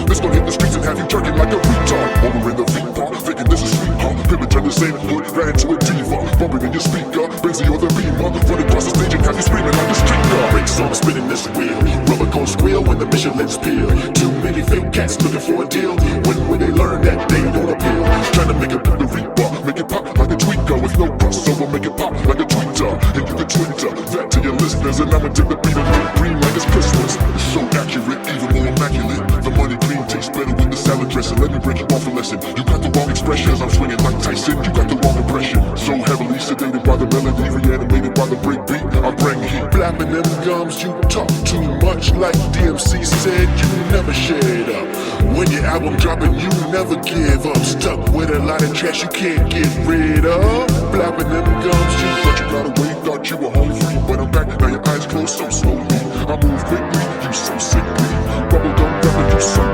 This gon' hit the streets and have you jerking like a retard. Over in the feet park, thinking this is sweet, huh? Pimpin' turn the same hood, ran into a diva. Bumping in your speaker, Benzie or the Beamer. Run across the stage and have you screaming like a street car. Brakes on, spinning this wheel. Rubber gon' squeal when the Michelin's peel. Too many fake cats looking for a deal. When will they learn that they don't appeal? Trying to make it put the reaper, make it pop like a tweaker with no crossover, make it pop like a tweeter. And you can Twitter that to your listeners, and I'ma take the beat and make it green like it's Christmas. It's so accurate, even more immaculate. The money green tastes better with the salad dressing. Let me break you off a lesson. You got the wrong expressions, I'm swinging like Tyson. You got the wrong impression. So heavily sedated by the melody, reanimated by the break beat. I bring heat, blapping them gums. You talk too much, like DMC said. You never share up. When your album dropping, you never give up. Stuck with a lot of trash you can't get rid of. Blapping them gums, you thought you got away, thought you were home free, but I'm back. Now your eyes closed so slowly. I move quickly, you so sickly. Bubblegum rapping, you so